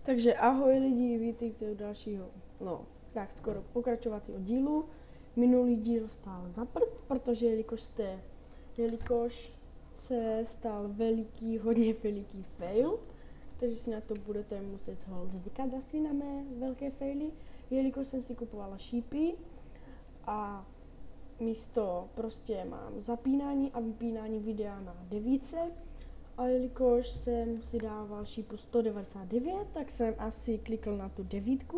Takže ahoj lidi, vítejte u dalšího, tak skoro pokračovacího dílu. Minulý díl stál za prd, protože jelikož se stal hodně veliký fail, takže si na to budete muset zvykat asi na mé velké faily, jelikož jsem si kupovala šípy a místo prostě mám zapínání a vypínání videa na 9. A jelikož jsem si dával šípu 199, tak jsem asi klikl na tu 9.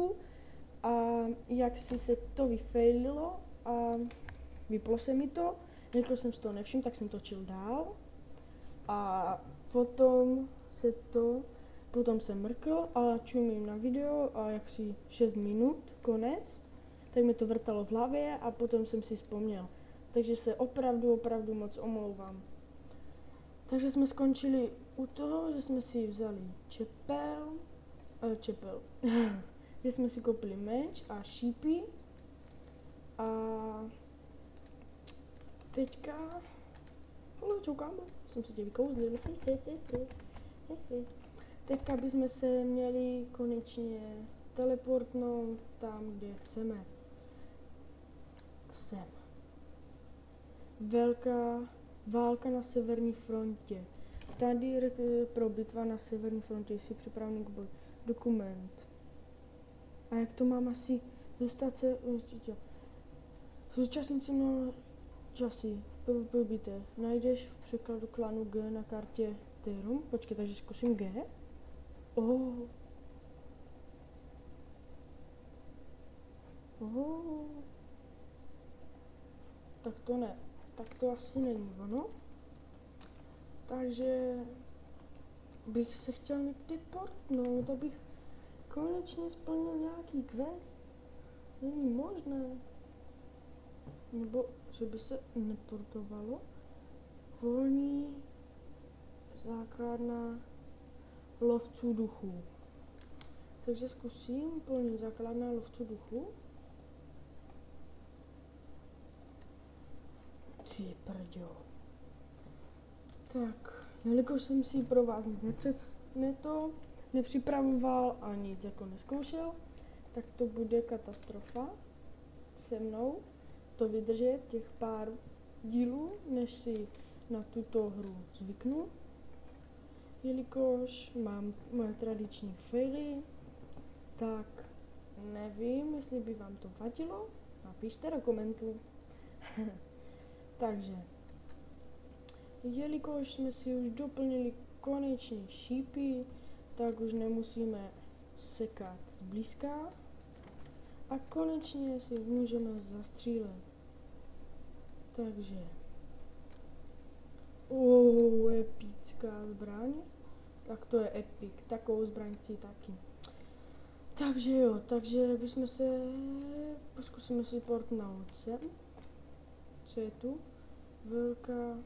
A jak si se to vyfaililo a vyplo se mi to, jelikož jsem si to nevšiml, tak jsem točil dál. A potom jsem mrkl a čumím na video a jak si 6 minut, konec, tak mi to vrtalo v hlavě a potom jsem si vzpomněl. Takže se opravdu moc omlouvám. Takže jsme skončili u toho, že jsme si vzali čepel, že jsme si koupili meč a šípy a teďka, čau kámo, jsem se tě vykouzlil, teďka bychom se měli konečně teleportnout tam, kde chceme. Sem. Velká válka na severní frontě. Tady pro bitva na severní frontě, jsi připravený k boji. Dokument. A jak to mám asi zůstat se... Zúčastníci časy. PvP bitev. Najdeš v překladu klanu G na kartě Terum. Počkej, takže zkusím G. Oh. Tak to ne. Tak to asi není ono. Takže bych se chtěl někdy portnout, abych konečně splnil nějaký quest. Není možné. Nebo že by se neportovalo. Volný základna lovců duchů. Takže zkusím volný základna lovců duchů. Ty prďo. Tak, jelikož jsem si pro vás nepřipravoval a nic jako neskoušel, tak to bude katastrofa se mnou to vydržet těch pár dílů, než si na tuto hru zvyknu. Jelikož mám moje tradiční faily, tak nevím, jestli by vám to vadilo, napište do komentu. Takže, jelikož jsme si už doplnili konečně šípy, tak už nemusíme sekat zblízka a konečně si můžeme zastřílet. Takže, epická zbraň, tak to je epic, takovou zbraň chci taky. Takže zkusíme si portnout sem. Co je tu? Velká.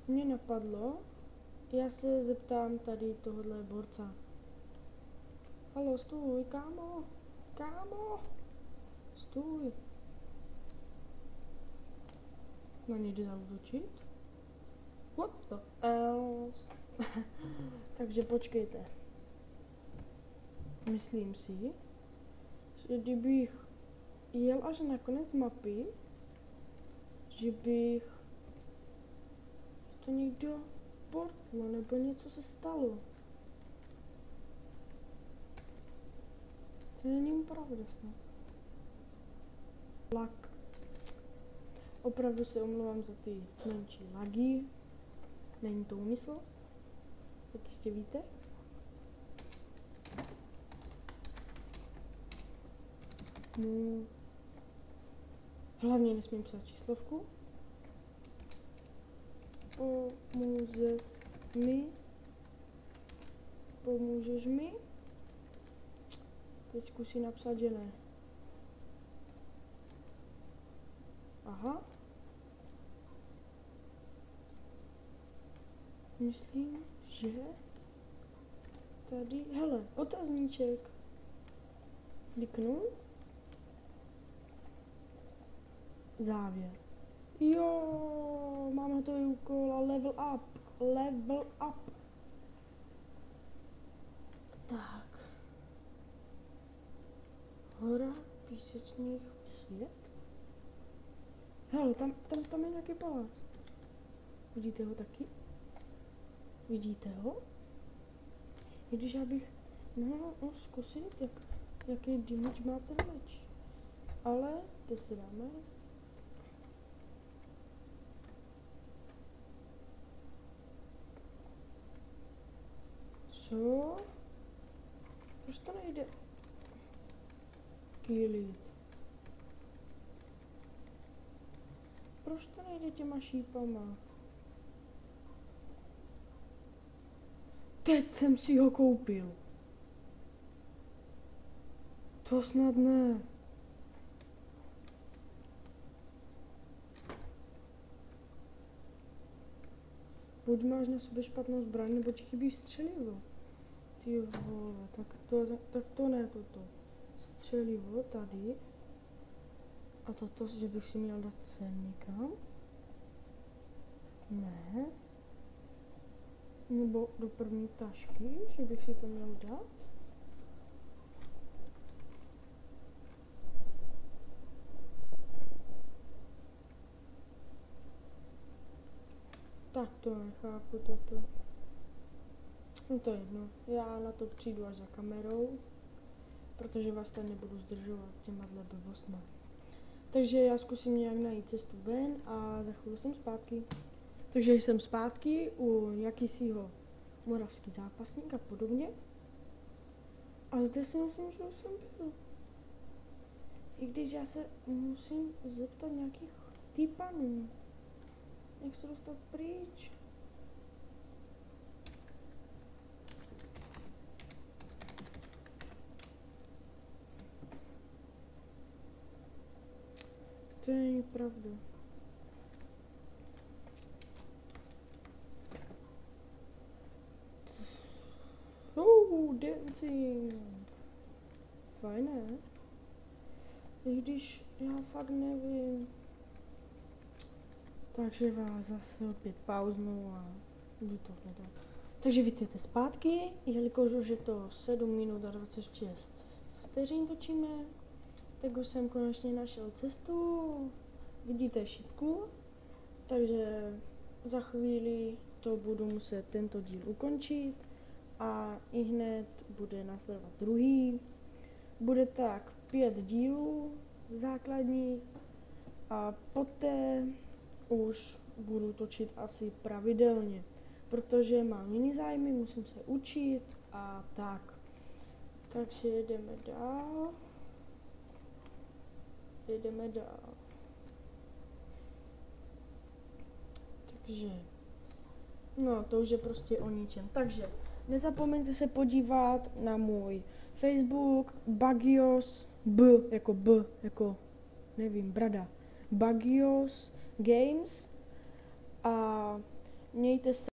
Mně napadlo, já se zeptám tady tohohle borca. Halo, stůj, kámo, stůj. Na něj jde zaútočit? What the else? Takže počkejte. Myslím si, že kdybych jel až na konec mapy, že bych to někdo portlo, nebo něco se stalo. To není pravda snad. Lag. Opravdu se omlouvám za ty menší lagy. Není to úmysl, jak jistě víte. No. Hlavně nesmím psát číslovku. Pomůžeš mi? Teď zkusí napsat, že ne. Aha. Myslím, že tady, hele, otazníček. Kliknu. Závěr. Jo, mám hotový úkol a level up. Tak. Hora písečných svět? Hele, tam je nějaký palác. Vidíte ho taky? Vidíte ho? I když já bych mohla zkusit, jaký damage má ten meč. Ale to si dáme. Co? Proč to nejde? Killit. Proč to nejde těma šípama? Teď jsem si ho koupil. To snad ne. Buď máš na sobě špatnou zbraň, nebo ti chybí střelivo. Ty vole, tak to ne toto. Střelivo tady. A toto, že bych si měl dát sem někam. Ne. Nebo do první tašky, že bych si to měl dát. Tak to nechápu toto. No to je jedno, já na to přijdu až za kamerou, protože vás tady nebudu zdržovat těma blbostma. Takže já zkusím nějak najít cestu ven a za chvíli jsem zpátky. Takže jsem zpátky u jakýsiho moravský zápasník a podobně. A zde si myslím, že už jsem byl. I když já se musím zeptat nějakých týpanů. Jak se dostat pryč? To není pravda. Dancing. Fajné. I když já fakt nevím. Takže vás zase opět pauznu a jdu to hledat. Takže vítejte zpátky, jelikož už je to 7 minut a 26 vteřin točíme, tak už jsem konečně našel cestu. Vidíte šipku, takže za chvíli to budu muset tento díl ukončit a ihned bude následovat druhý. Bude tak 5 dílů základních a poté už budu točit asi pravidelně, protože mám jiný zájmy, musím se učit a tak. Takže jedeme dál. Takže, no to už je prostě o ničem. Takže nezapomeňte se podívat na můj Facebook Bagios jako nevím, brada. Bagios Games a mějte se